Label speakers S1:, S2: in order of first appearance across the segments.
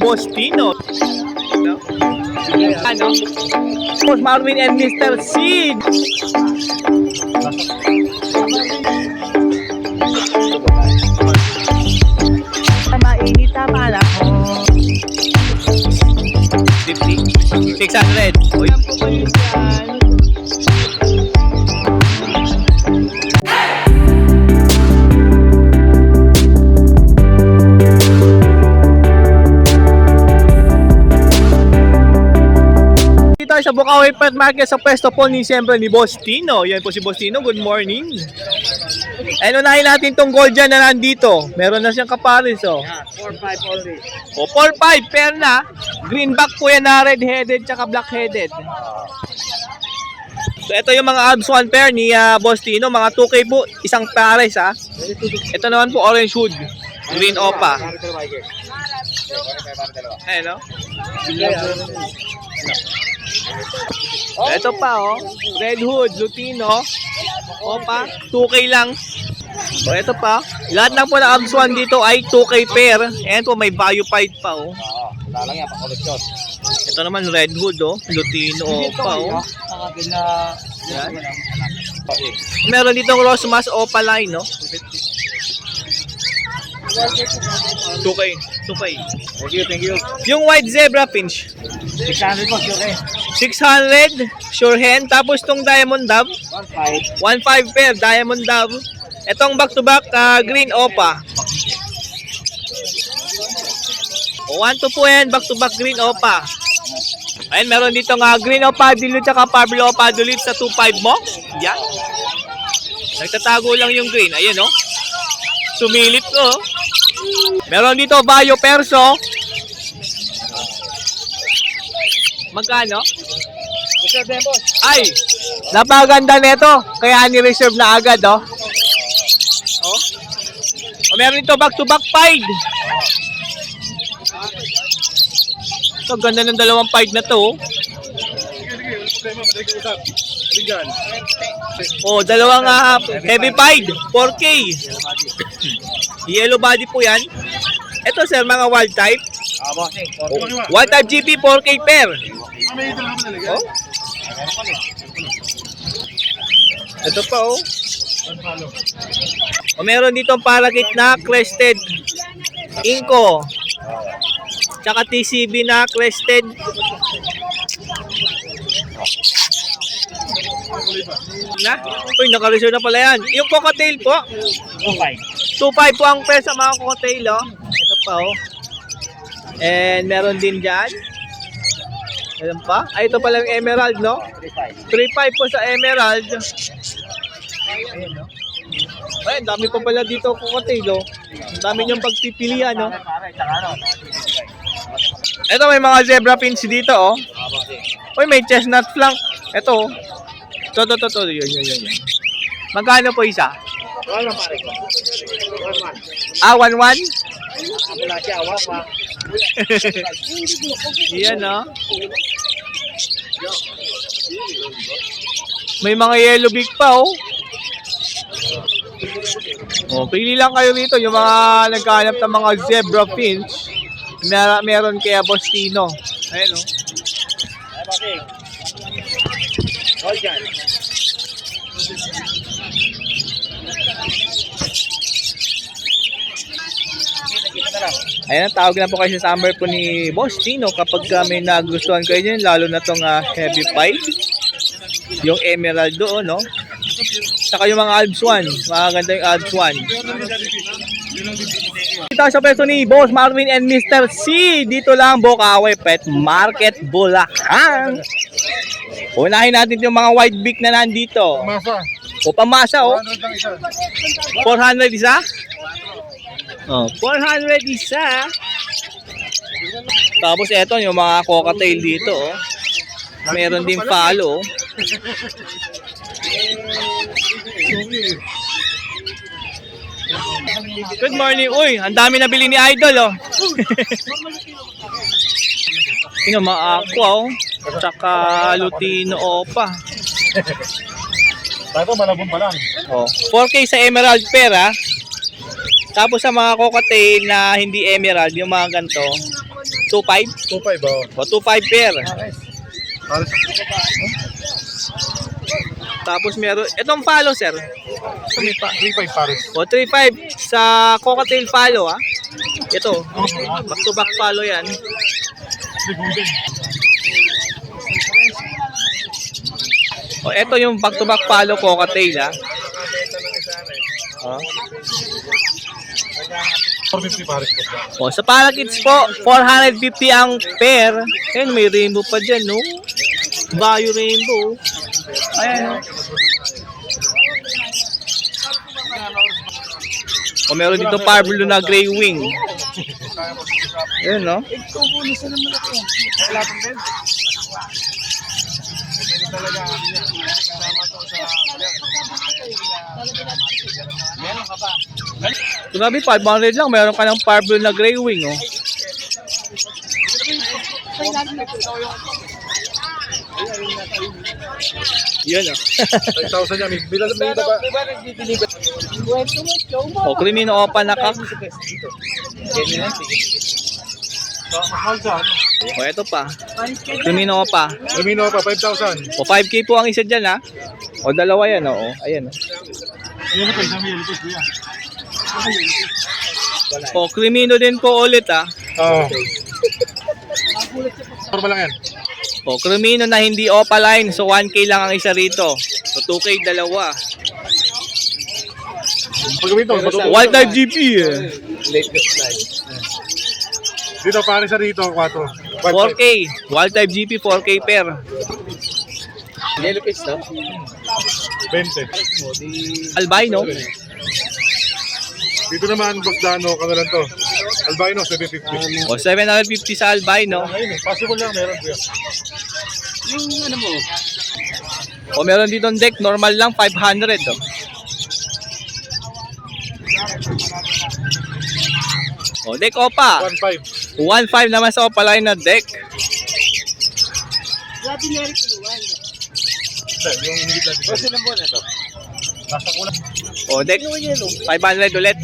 S1: Bostino. Ano? Boss Marvin and Mr. Sid. Mainit na panahon. 50? 600. Uy. Tayo sa Bukawi Pet Market sa pwesto po ni siyempre ni Boss Tino. Yan po si Boss Tino. Good morning. Ayun, unahin natin tong gold dyan na nandito. Meron na siyang kaparis, oh.
S2: 4-5 only.
S1: O, 4-5 pair na. Greenback po yan na red-headed tsaka black-headed. So, ito yung mga abs one pair ni Boss Tino. Mga 2K po. Isang pares, ha. Ito naman po orange hood. Green opa. Ayun, no? Ito pa, oh. Red hood, Lutino. Opa, 2K lang. So, ito pa. Lahat lang po na abs one dito ay 2K pair. Ayan po, may value fight pa, oh.
S2: Wala lang yan, pa-collection.
S1: Ito naman, red hood, oh. Lutino, opa, oh. Yan. Meron ditong Rosmas Opa line, no? 2K. 2K.
S2: Thank you.
S1: Yung white zebra pinch.
S2: 600 po, sure eh.
S1: 600, sure hen. Tapos tong diamond dove.
S2: 1-5.
S1: 1.5 pair, diamond dove. Itong back-to-back green opa. 1-2 po yan, back-to-back green opa. Ayun, meron dito nga green opa dilute tsaka pablo opa dilute sa 2.5 mo. Yan. Nagtatago lang yung green. Ayun, oh. Sumilip ko. Meron dito Bayo Perso. Magkano?
S2: Reserve din, boss.
S1: Ay, napaganda nito. Kaya ni-reserve na agad, oh. Oh. O, meron dito back-to-back pied. Ito, ganda ng dalawang pied na to, oh. Oh, dalawang heavy pied, 4K. Yellow body po yan. Ito, sir, mga wild type.
S2: Bossing.
S1: Wild type GP, 4K pair. Oh. Ito pa, oh. O, meron dito ang parakit na crested Inco. Tsaka TCB na crested. Na? Uy, naka-reserve na pala yan. Yung cocktail po.
S2: 2-5.
S1: 2.5 po ang pesa mga cocktail, oh. Ito pa, oh. And meron din dyan. Meron pa. Ay, ito pala yung emerald, no?
S2: 3-5.
S1: 3.5 po sa emerald. Ayun, no? Ay, dami pa pala dito cocktail, oh. Ang dami niyong pagpipilian, no? Ito, may mga zebra pins dito, oh. Uy, may chestnut flank. Ito, oh. Ito. Yun. Magkano po isa?
S2: Wala pare ko. 1-1.
S1: 1-1?
S2: Wala siya, wala.
S1: Yan, no? May mga yellow beak pa, oh. Oh, pili lang kayo rito yung mga nagkahanap ng mga zebra fins. Meron kaya Boss Tino. Ayun, oh.
S2: Ay, bossing. Hold dyan.
S1: Ayan, tawag na po kayo sa number po ni Boss Tino kapag may nagustuhan kayo dyan, lalo na itong heavy pipe, yung emerald doon, no? Saka yung mga Alps 1, magaganda yung Alps 1. Dito sa peso ni Boss Marvin and Mr. C, dito lang Bukawi Pet Market, Bulacan. Unahin natin yung mga white beak na nandito.
S2: Masa.
S1: O, pamasa, oh.
S2: 100 lang isa.
S1: 400 isa? Oh, 400 isa. Tapos eto yung mga cocktail dito, oh. Meron din palo, oh. Good morning. Uy, ang dami nabili ni Idol, oh. Tingnan mo, aqua, oh. Tsaka Lutino opa.
S2: Tayo malabon pa lang.
S1: Oh, 4K sa emerald pair, ha. Tapos sa mga cocktail na hindi emerald, yung mga ganito, 2.5?
S2: 2.5 oh.
S1: O 2.5 pair.
S2: Pares.
S1: Tapos meron, itong follow sir. Ito may pa.
S2: 3.5 pares.
S1: O 3.5 sa cocktail follow ha. Ito, back to back follow yan.
S2: Golden.
S1: O ito yung back to back follow cocktail ha. O.
S2: 450 pares po.
S1: O sa parakeets po, 450 ang pair. Ayun, may rainbow pa dyan no. Bayo rainbow. Ayan o. O meron dito Parblo na gray wing. Ayan no. Grabe, 500 lang. Meron ka ng Parblo na gray wing oh. Yun oh.
S2: 5,000 yan. May iba ba?
S1: O, Crimino Opa na kak.
S2: Mahal sa ano?
S1: O, ito pa. Crimino Opa.
S2: Lumino pa, 5,000.
S1: O, 5K po ang isa dyan ha. O, dalawa yan o. Ayan o.
S2: Yun po, isang million po yan.
S1: O, Crimino din po ulit ha.
S2: Oo. Normal lang yan.
S1: O, Crimino na hindi Opa line. So, 1K lang ang isa rito. So, 2K dalawa.
S2: Pag gawin to,
S1: Wild Type GP eh.
S2: dito pare sa rito, 4.
S1: 4K. Wild Type GP, 4K pair. Yellow fish to?
S2: 20.
S1: Albino.
S2: Dito naman, Bagdano, kano lang to. Albino, 750.
S1: O, 750 sa albino.
S2: Ayun eh, possible lang, meron kuya.
S3: Yung ano mo,
S1: O, meron dito deck. Normal lang, 500 to. O, deck Opa.
S2: 1.5.
S1: 1.5 naman sa Opa line na deck.
S3: grabe na rin kinuwan.
S2: Yung higit natin.
S3: Kasi lang po na ito.
S2: Nasa kulang.
S1: O, deck. 500 ulit.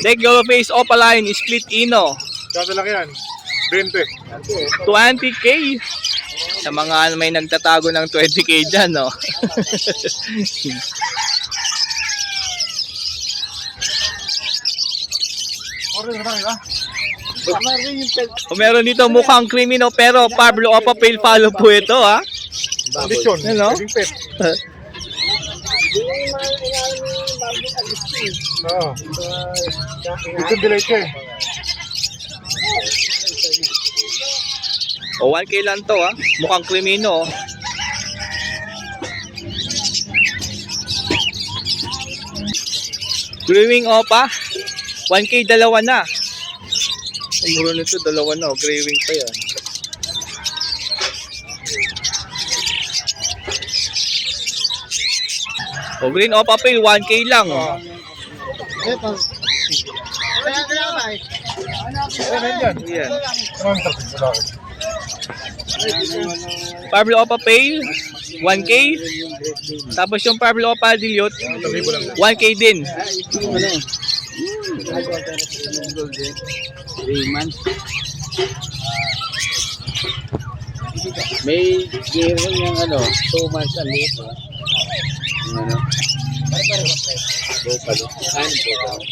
S1: Deck Yellow Face Opa line. Split Ino.
S2: Kada lang yan. 20.
S1: 20K. Sa mga may nagtatago ng 20K dyan, no?
S2: Order na tayo, ha?
S3: Tama rin yung pet.
S1: O meron dito mukhang Crimino pero Pablo Opa Pale follow po ito, ha?
S2: Condition.
S1: Hello?
S2: Pwedeng pet.
S3: Yung mga inaano ni Barbie Agustin.
S2: Oo. Ito delay siya eh.
S1: O 1K lang to, ha? Mukhang Crimino, oh. Grewing Opa. 1K dalawa na. Ang mura nito, dalawa na, oh. Grewing pa yan. O Green Opa Pale, 1K lang, oh.
S3: Ito. Kaya ba eh?
S2: Ano yan?
S1: Yan.
S2: Ano ang wala ko.
S1: Pablo Opa Pale, 1K. Tapos yung Pablo Opa Dilute, 1K din.
S3: Yung ano? 3 months. May gear yung ano, 2 months ang liit. Yung ano? Bopalo. Ano bopalo?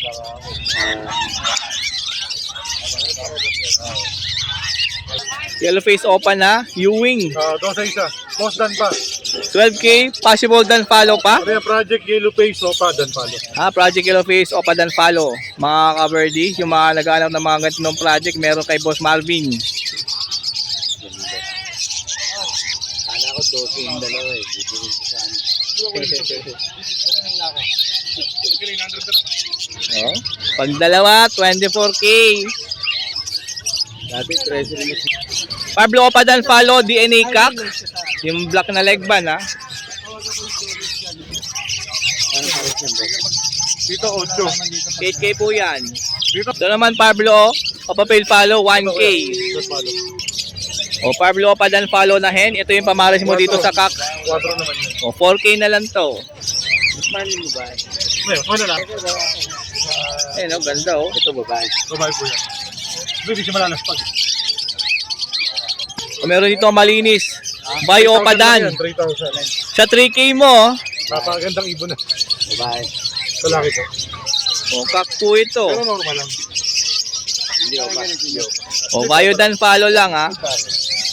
S1: Yellow Face Opa na, Ewing.
S2: Doon sa isa. Most done pa.
S1: 12K, possible dan follow pa.
S2: Kaya project yellow face o pa done follow.
S1: Project Yellow Face Opa dan follow. Mga ka-birdie, yung mga nag-aanap ng mga ganitong project, meron kay Boss Marvin.
S3: Kala ko 12 yung dalawa eh. Bibigyan ko sa ano.
S1: Oh. Pag dalawa, 24K.
S3: Dati 13 minutes.
S1: Pablo Opa dan follow, DNA Cock. Yung black na leg band, ha.
S3: Ano pa rin yun, bro?
S2: Dito 8.
S1: 8K po yan.
S2: Dito
S1: Ito naman Pablo Opa Pale follow, 1K.
S2: follow.
S1: O Pablo Opa dan follow na hen. Ito yung pamaris mo dito sa Cock.
S2: 4 naman yun.
S1: O 4K na lang to.
S3: Mas money mo ba?
S2: Ngayon, ano lang?
S1: Ayun, oh, ganda oh.
S3: Ito babae.
S2: Babae po yan. Hindi siya malalaspag.
S1: O, meron dito malinis. Bayo Opadan.
S2: 3,000.
S1: Sa 3K mo, oh.
S2: Napakagandang ibon na.
S3: Babae.
S2: Sa laki po.
S1: O, kakpo ito.
S2: Pero normal lang.
S3: Hindi opa. Hindi opa.
S1: O, Bayo Dan follow lang ha.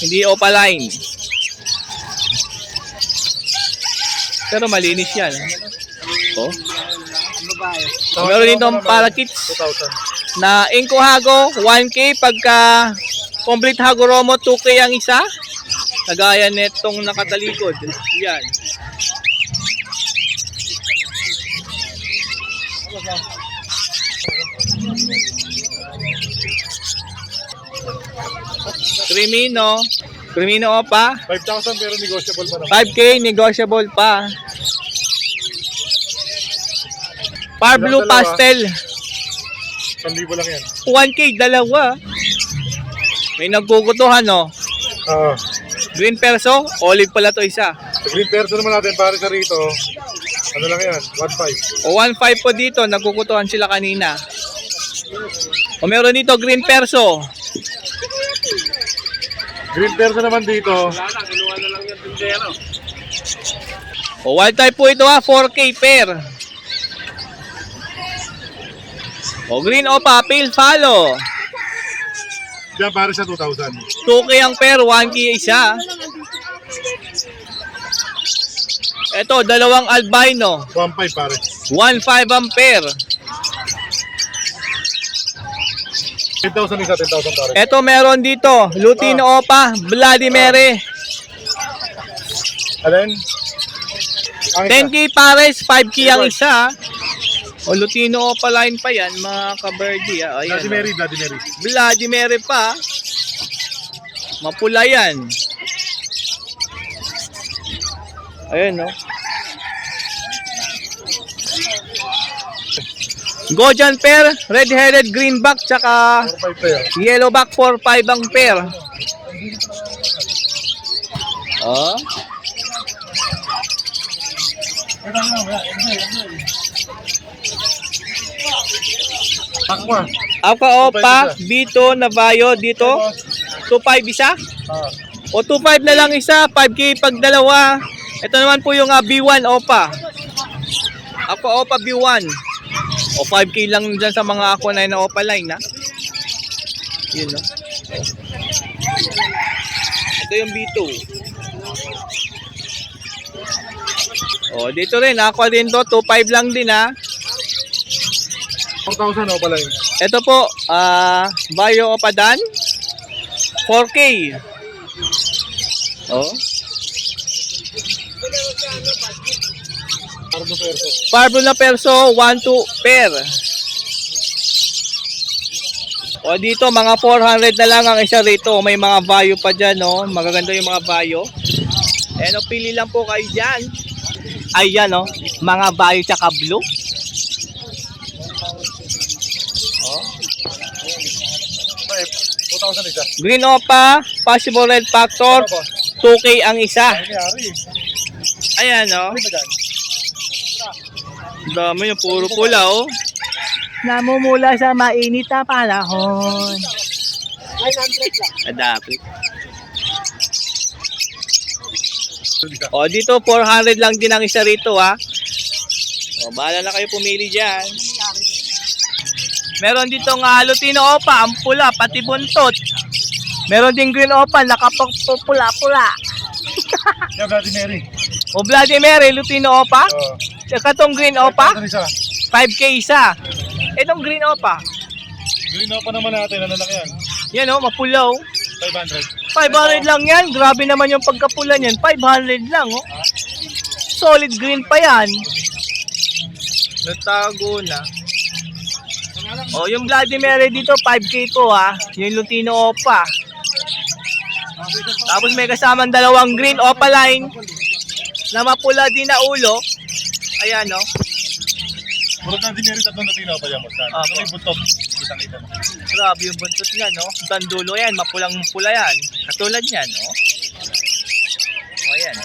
S1: Hindi Opaline. Pero malinis yan. O.
S3: Babae.
S1: Meron dito parakeets
S2: 2,000.
S1: na Inko Hago, 1K pagka complete Hagoromo, 2K ang isa. Kagaya netong nakatalikod. Yan. Crimino Opa.
S2: 5,000 pero negotiable pa naman.
S1: 5K, negotiable pa. Par Blue
S2: Dalawa.
S1: Pastel.
S2: 1,000 lang yan.
S1: 1K, dalawa. May nagkukutuhan, no?
S2: Oo.
S1: Green Perso, olive pala to isa.
S2: Sa green perso naman natin, pare sa rito. Ano lang yan? 1,500.
S1: O 1.5 po dito, nagkukutuhan sila kanina. O meron dito Green Perso.
S2: Green perso naman dito.
S1: O wild type po ito ha, 4K pair. O Green Opa, Pale Follow.
S2: Diyan pare sa 2,000.
S1: 2K ang pair, 1K isa. Ito, dalawang albino.
S2: 1,500 pare.
S1: 1.5 ang pair.
S2: 10,000 isa, 10,000 pare.
S1: Ito meron dito, Lutino Opa, Vladimir.
S2: Alin? Ang isa.
S1: 10K pares, 5K ang isa. O Lutino Opa line pa yan, mga kaberdi. Ayan,
S2: Vladimir, Vladimir.
S1: Vladimir pa. Mapula yan. Ayan, no. Gojan pair, red-headed greenback, tsaka
S2: 4,500 pa yan.
S1: yellowback 4-5 ang pair. Oh.
S2: Aqua.
S1: Alpha Opa, Bito, Navajo, dito. 2.5 isa?
S2: Ah.
S1: O 2.5 na lang isa, 5K pag dalawa. Ito naman po yung B1 Opa. Aqua Opa B1. O 5K lang dyan sa mga Aqua 9 na Opa line ha. Yun no. Ito yung B2. O dito rin, Aqua din to, 2.5 lang din ha.
S2: 4,000 o pala yun.
S1: Ito po, Bayo Opadan. 4K. Oh.
S2: Pardo perso.
S1: Parbo na perso, 1-2 pair. O dito, mga 400 na lang ang isa rito. May mga Bayo pa dyan, no? Magaganda yung mga Bayo. Ayan, o, pili lang po kayo dyan. Ayan, no? Mga Bayo tsaka blue. Oh.
S2: 2,000 isa.
S1: Green Opa, possible red factor, 2K ang isa.
S2: Nangyari.
S1: Ayan, no?
S2: Ano ba dyan?
S1: Dami yung puro pula, oh. Namumula sa mainit na panahon.
S2: 900 lang.
S1: Adapit. O, dito 400 lang din ang isa rito, ha. O, bahala na kayo pumili dyan. Meron dito nga Lutino Opa, ang pula, pati buntot. Meron din Green Opa, nakapagpupula-pula.
S2: Yan, Vladimir.
S1: O, Vladimir, Lutino Opa.
S2: Oo.
S1: Tsaka tong Green Opa,
S2: 5,000 isa.
S1: 5K isa. Itong Green Opa,
S2: Green pa naman natin. Ano lang yan?
S1: yan o, mapula o.
S2: 500.
S1: 500 lang yan. Grabe naman yung pagkapula niyan. 500 lang, oh. Solid green pa yan. Natago na. Oh, yung Vladimir dito, 5K po, ha. Yung Lutino Opa. Tapos may kasamang dalawang green Opa line na mapula din na ulo. Ayan, oh.
S2: Puro Vladimir, tatlong Latino pa dyan.
S1: Apo.
S2: May buntot. Kitang-kita.
S1: Grabe yung buntot niya, no? Tandulo yan, mapulang-pula yan. Katulad niyan, no? O, ayan.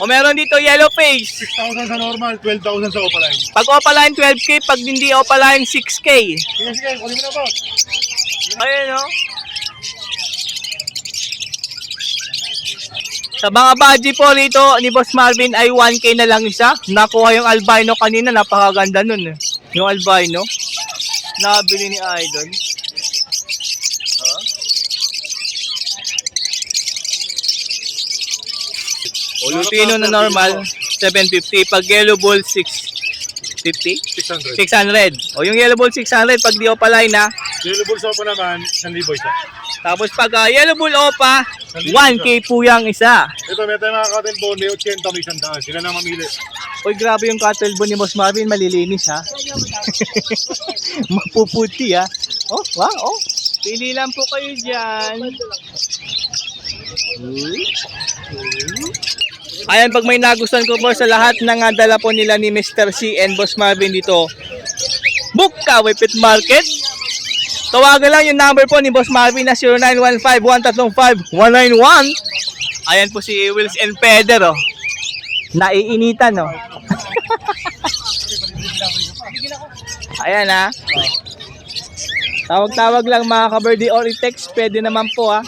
S1: O meron dito yellow face.
S2: 6,000 sa normal, 12,000 sa Opaline.
S1: Pag Opaline 12K, pag hindi Opaline 6K.
S2: Sige, kunin mo na boss.
S1: Ayun o. Sa mga budget po rito ni Boss Marvin ay 1K na lang isa. Nakuha yung albino kanina, napakaganda nun eh. Yung albino. Nabili ni Idol. O Lutino na normal, 750. Pag yellow ball, 650.
S2: 600.
S1: 600. O yung yellow ball 600 pag di Opaline na.
S2: Yellow Bulls pa naman, 1,000 isa.
S1: Tapos pag yellow bull opa, 1K po yung isa.
S2: Ito, may tayo mga cotton bone, may 80 may 100. Sila na mamili.
S1: Uy, grabe yung cattle bone ni Boss Marvin, malilinis ha. Mapuputi ha. Oh, wow, oh. Pili lang po kayo dyan. Ayan, pag may nagustuhan ko po sa lahat ng dala po nila ni Mr. C and Boss Marvin dito, Bukawi Pet Market. Tawagan lang yung number po ni Boss Marvin na 0915-135-191. Ayan po si Wills and Peder, oh. Naiinitan, oh. Ayan, ha. Tawag-tawag lang mga ka-birdie or i-text. Pwede naman po, ha.